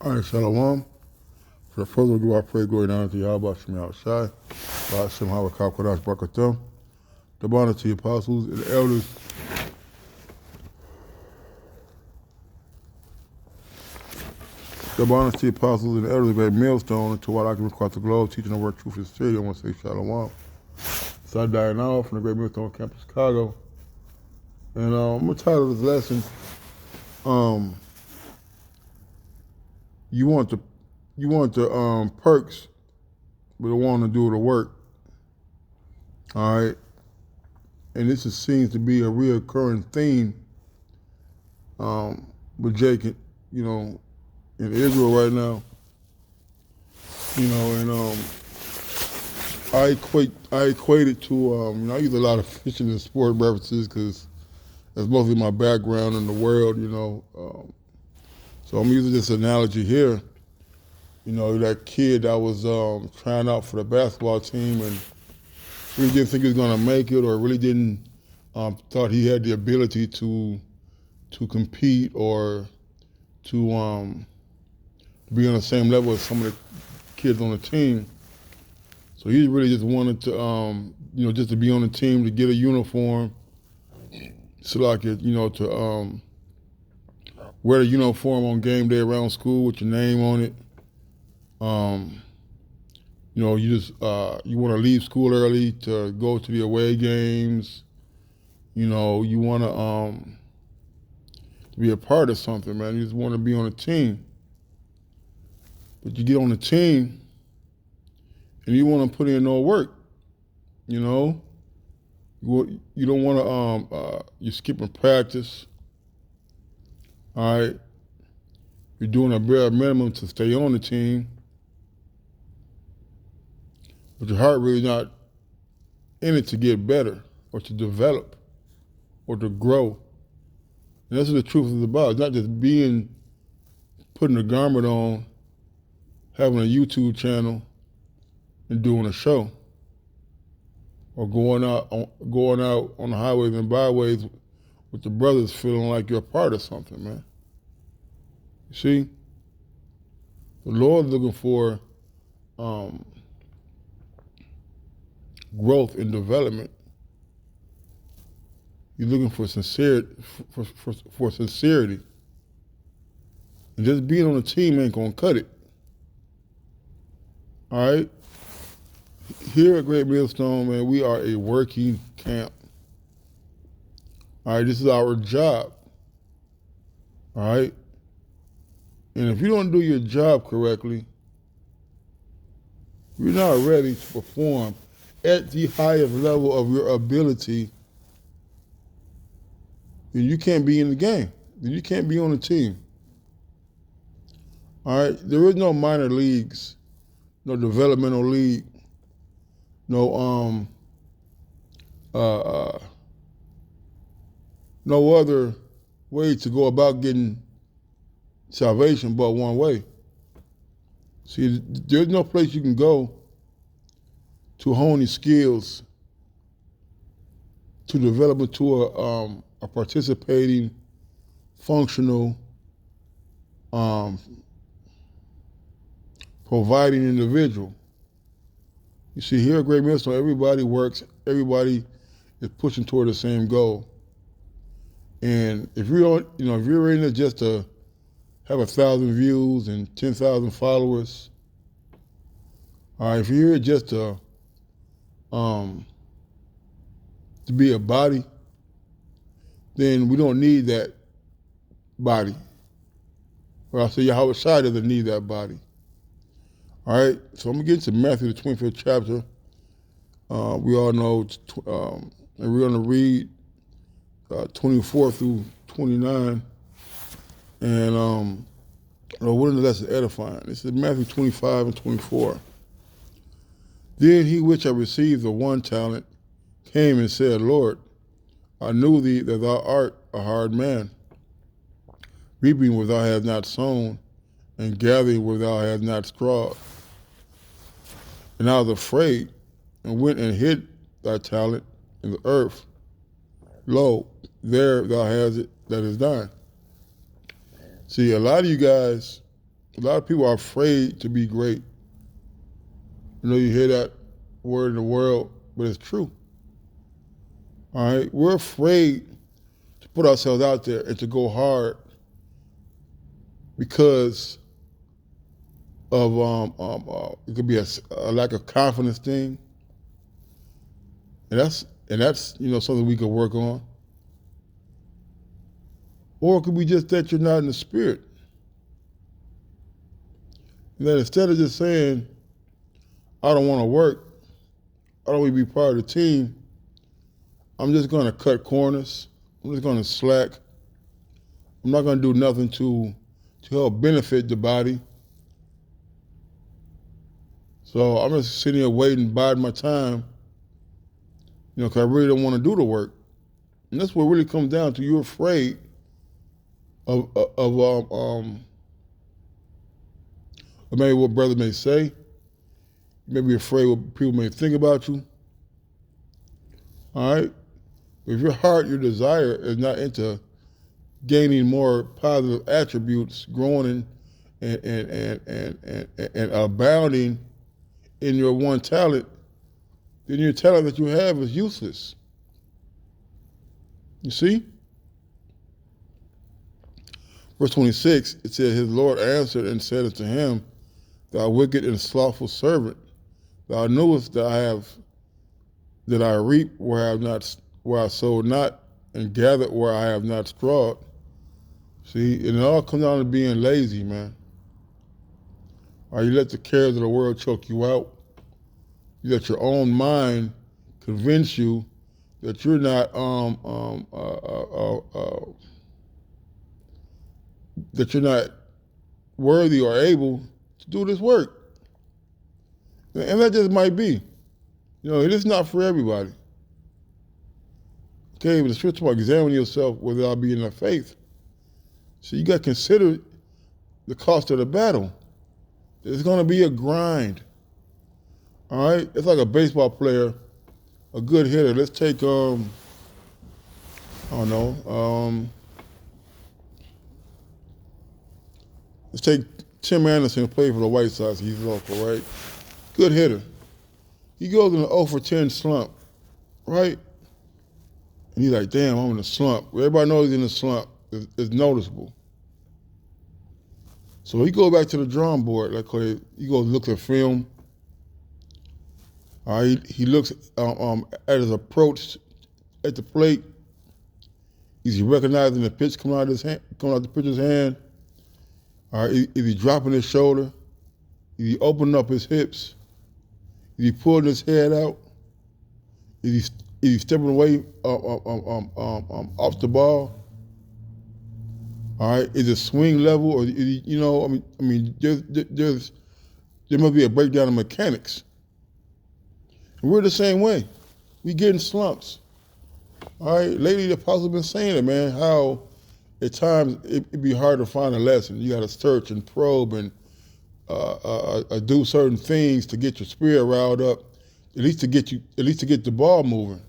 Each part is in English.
All right, Shalom. For the further ado, I pray glory and honor to Yahweh Shem Yahushai, Ba'ashem Hawakah Kodash Barakatam, the honor to the apostles and the elders, the honor to the apostles and the elders of great millstone, and to what I can across the globe, teaching the word truth and sincerity. I want to say Shalom. So I die now from the great millstone campus, Chicago. And I'm going to title this lesson, you want the perks, but don't want to do the work. All right. And this seems to be a reoccurring theme with Jacob, in Israel right now. And I equate it to, I use a lot of fishing and sport references because that's mostly my background in the world, So I'm using this analogy here. That kid that was trying out for the basketball team and really didn't think he was going to make it, or really didn't thought he had the ability to compete or to be on the same level as some of the kids on the team. So he really just wanted to, just to be on the team, to get a uniform, so like it, to wear the uniform on game day around school with your name on it. You want to leave school early to go to the away games. You want to be a part of something, man. You just want to be on a team. But you get on the team and you want to put in no work, You don't want to, you're skipping practice, all right? You're doing a bare minimum to stay on the team, but your heart really not in it to get better or to develop or to grow. And that's what the truth is about. It's not just putting a garment on, having a YouTube channel, and doing a show, or going out on the highways and byways with the brothers feeling like you're a part of something, man. You see? The Lord's looking for growth and development. You're looking for sincerity, for sincerity. And just being on a team ain't gonna cut it. All right? Here at Great Millstone, man, we are a working camp. All right, this is our job. All right? And if you don't do your job correctly, you're not ready to perform at the highest level of your ability, then you can't be in the game. Then you can't be on the team. All right? There is no minor leagues, no developmental league, no no other way to go about getting salvation but one way. See, there's no place you can go to hone your skills, to develop into a participating, functional, providing individual. You see, here at Great Millstone, everybody works, everybody is pushing toward the same goal. And if you're in it just to have 1,000 views and 10,000 followers, all right, if you're here just to be a body, then we don't need that body. Or I'll say Yahweh Shai doesn't need that body. All right, so I'm going to get into Matthew, the 25th chapter. We all know, and we're going to read 24 through 29. And what is the lesson edifying? This is Matthew 25 and 24. Then he which had received the 1 talent came and said, Lord, I knew thee that thou art a hard man, reaping where thou hast not sown, and gathering where thou hast not strawed. And I was afraid, and went and hid thy talent in the earth. Lo, there thou hast it that is thine. See, a lot of you guys A lot of people are afraid to be great. You know, you hear that word in the world, but it's true. All right? We're afraid to put ourselves out there and to go hard because of it could be a lack of confidence thing, and that's something we could work on, or it could be just that you're not in the spirit. And then instead of just saying, "I don't want to work, I don't want to be part of the team," I'm just going to cut corners. I'm just going to slack. I'm not going to do nothing to help benefit the body. So I'm just sitting here waiting, biding my time, because I really don't want to do the work. And that's what it really comes down to. You're afraid of maybe what brother may say. You may be afraid what people may think about you. All right? If your heart, your desire is not into gaining more positive attributes, growing and abounding in your one talent, then your talent that you have is useless. You see? Verse 26, it says, his Lord answered and said unto him, thou wicked and slothful servant, thou knewest that I reap where I sowed not, and gathered where I have not strawed. See, and it all comes down to being lazy, man. Or you let the cares of the world choke you out. You let your own mind convince you that you're not that you're not worthy or able to do this work. And that just might be. It is not for everybody. Okay, but the scripture about examine yourself without being in faith. So you got to consider the cost of the battle. It's going to be a grind. All right? It's like a baseball player, a good hitter. Let's take, I don't know, let's take Tim Anderson, who played for the White Sox. He's local, right? Good hitter. He goes in an 0 for 10 slump, right? And he's like, damn, I'm in a slump. Everybody knows he's in a slump. It's noticeable. So he goes back to the drawing board. He goes look at film. All right, he looks at his approach at the plate. Is he recognizing the pitch coming out the pitcher's hand? All right, is he dropping his shoulder? Is he opening up his hips? Is he pulling his head out? Is he stepping away off the ball? All right, is it swing level, or is he, there must be a breakdown in mechanics. And we're the same way. We get in slumps. All right, lately the apostle been saying it, man. How at times it'd be hard to find a lesson. You got to search and probe and do certain things to get your spirit riled up, at least to get the ball moving.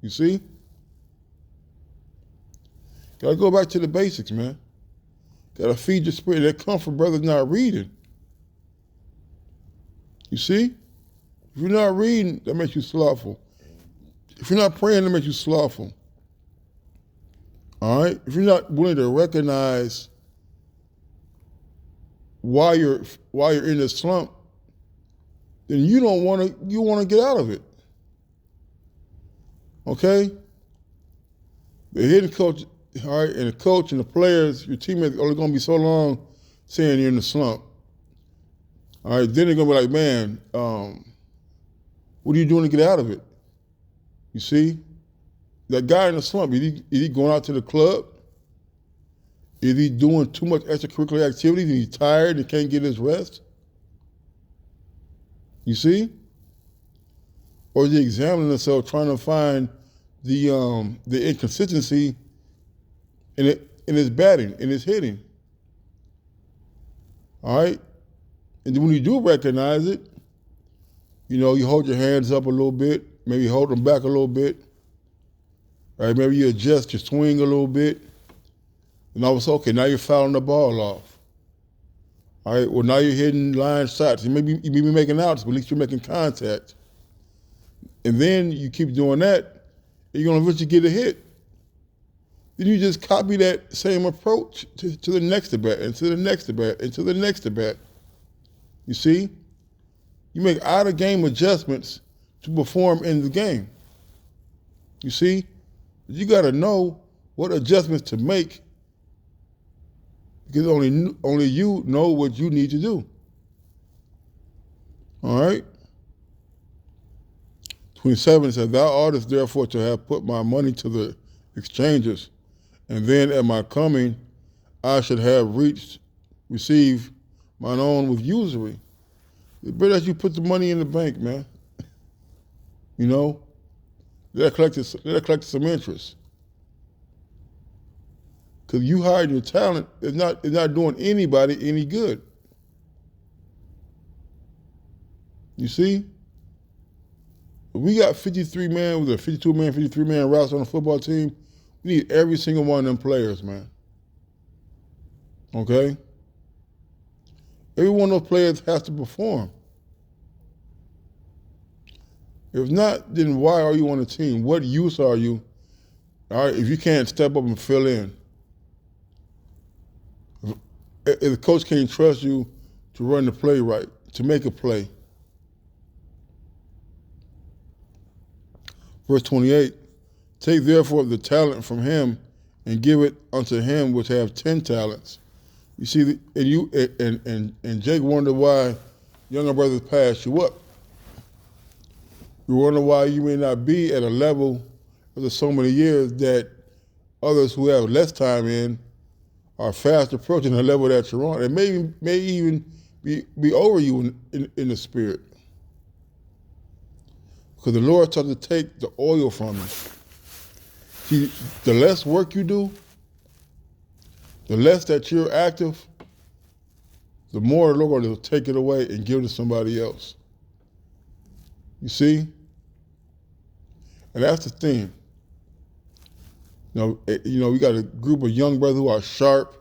You see? Gotta go back to the basics, man. Gotta feed your spirit. That comes from brothers not reading. You see? If you're not reading, that makes you slothful. If you're not praying, that makes you slothful. All right? If you're not willing to recognize why you're in this slump, then you want to get out of it. Okay? The hitting coach, all right, and the coach and the players, your teammates, are only going to be so long saying you're in the slump. All right, then they're going to be like, man, what are you doing to get out of it? You see? That guy in the slump, is he going out to the club? Is he doing too much extracurricular activities and he's tired and can't get his rest? You see? Or is he examining himself, trying to find the inconsistency in his batting, in his hitting? All right? And then when you do recognize it, you hold your hands up a little bit, maybe hold them back a little bit. Right? Maybe you adjust your swing a little bit. And all of a sudden, okay, now you're fouling the ball off. All right, well, now you're hitting line shots. You may be making outs, but at least you're making contact. And then you keep doing that, and you're going to eventually get a hit. Then you just copy that same approach to the next at bat, and to the next at bat, and to the next at bat. You see? You make out-of-game adjustments to perform in the game. You see? You got to know what adjustments to make, because only you know what you need to do. All right? 27 says, thou oughtest therefore to have put my money to the exchangers, and then at my coming I should have received mine own with usury. It's better that you put the money in the bank, man. You know? Let it collect some interest. Because you hiding your talent is not doing anybody any good. You see? We got 53-man, with a 52-man, 53-man roster on the football team. We need every single one of them players, man. Okay? Every one of those players has to perform. If not, then why are you on the team? What use are you? All right, if you can't step up and fill in. If the coach can't trust you to run the play right, to make a play. Verse 28, take therefore the talent from him and give it unto him which have 10 talents. You see, and Jake wondered why younger brothers passed you up. You wonder why you may not be at a level after so many years that others who have less time in are fast approaching the level that you're on. It may even be over you in the spirit. Because the Lord starts to take the oil from you. See, the less work you do, the less that you're active, the more the Lord will take it away and give it to somebody else. You see? And that's the thing. You know, we got a group of young brothers who are sharp,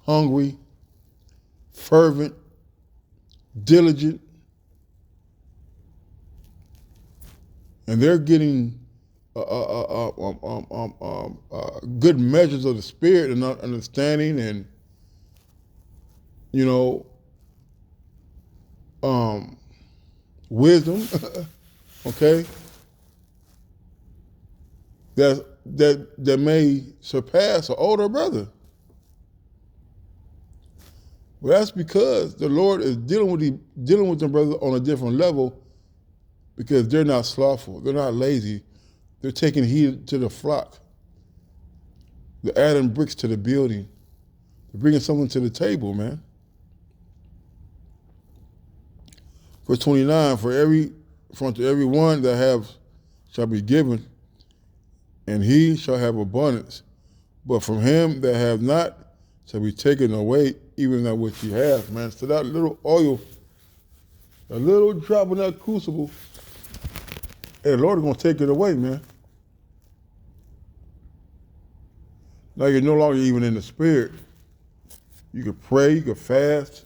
hungry, fervent, diligent, and they're getting good measures of the spirit and understanding, and wisdom. Okay, that may surpass an older brother. Well, that's because the Lord is dealing with them brothers on a different level, because they're not slothful, they're not lazy, they're taking heed to the flock. They're adding bricks to the building. They're bringing something to the table, man. Verse 29, for unto every one that have shall be given, and he shall have abundance. But from him that have not shall be taken away even that which he has, man. So that little oil, a little drop in that crucible, and the Lord is going to take it away, man. Now you're no longer even in the spirit. You can pray, you can fast.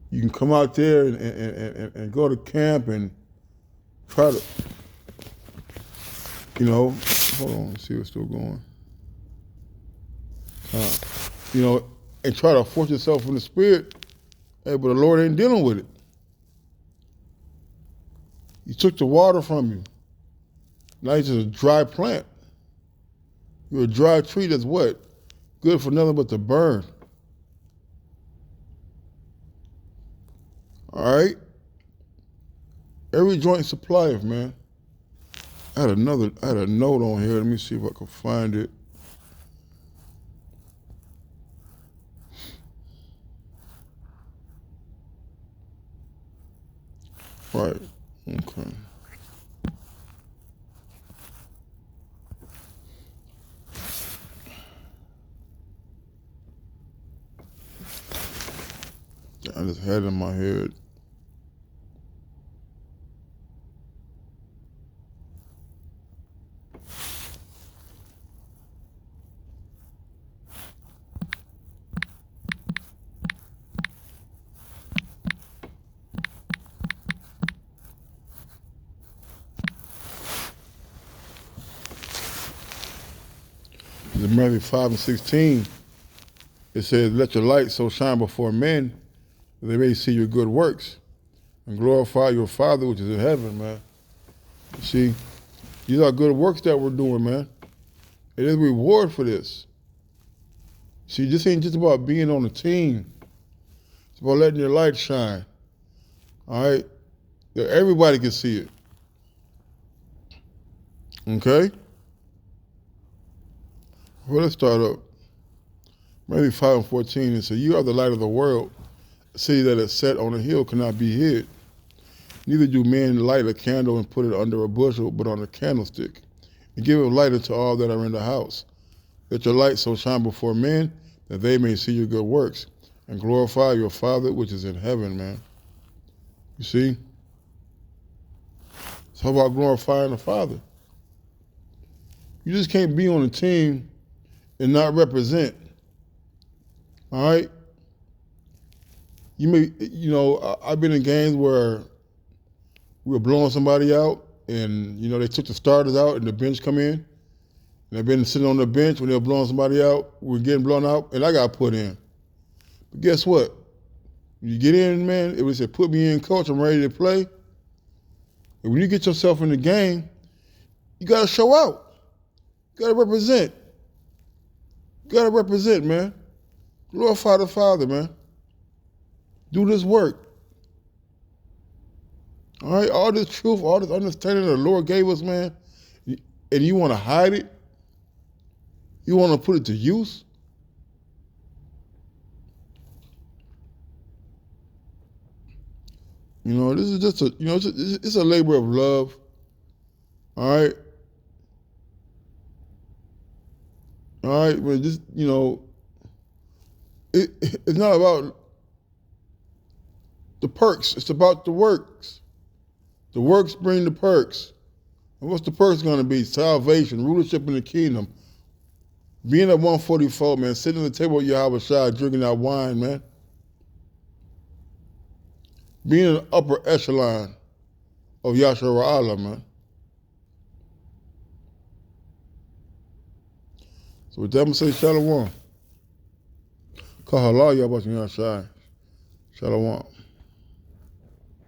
You can come out there and go to camp and try to, hold on, let's see what's still going. And try to force yourself in the spirit. Hey, but the Lord ain't dealing with it. He took the water from you. Now you're just a dry plant. You're a dry tree that's what? Good for nothing but to burn. All right? Every joint supplieth, man. I had a note on here. Let me see if I can find it. Right. Okay. I just had it in my head. Matthew 5:16, it says, let your light so shine before men that they may see your good works and glorify your Father which is in heaven, man. You see, these are good works that we're doing, man. It is a reward for this. See, this ain't just about being on the team. It's about letting your light shine, all right? That everybody can see it, okay? Well, let's start up. Matthew 5:14, it says, you are the light of the world. A city that is set on a hill cannot be hid. Neither do men light a candle and put it under a bushel, but on a candlestick, and give it light unto all that are in the house. Let your light so shine before men that they may see your good works and glorify your Father which is in heaven, man. You see? It's all about glorifying the Father. You just can't be on a team and not represent. All right? I've been in games where we were blowing somebody out and, they took the starters out and the bench come in. And I've been sitting on the bench when they were blowing somebody out. We were getting blown out and I got put in. But guess what? When you get in, man, it was said, put me in, coach, I'm ready to play. And when you get yourself in the game, you got to show out. You got to represent. You got to represent, man. Glorify the Father, man. Do this work. All right, all this truth, all this understanding the Lord gave us, man, and you want to hide it? You want to put it to use? This is just it's a labor of love. All right. All right, but just, it's not about the perks. It's about the works. The works bring the perks. And what's the perks going to be? Salvation, rulership in the kingdom. Being at 144, man, sitting at the table with Yahweh Shai, drinking that wine, man. Being in the upper echelon of Yahshua Allah, man. So with that, I'm going to say Shalom. Kahalal Yahweh Shai. Shalom.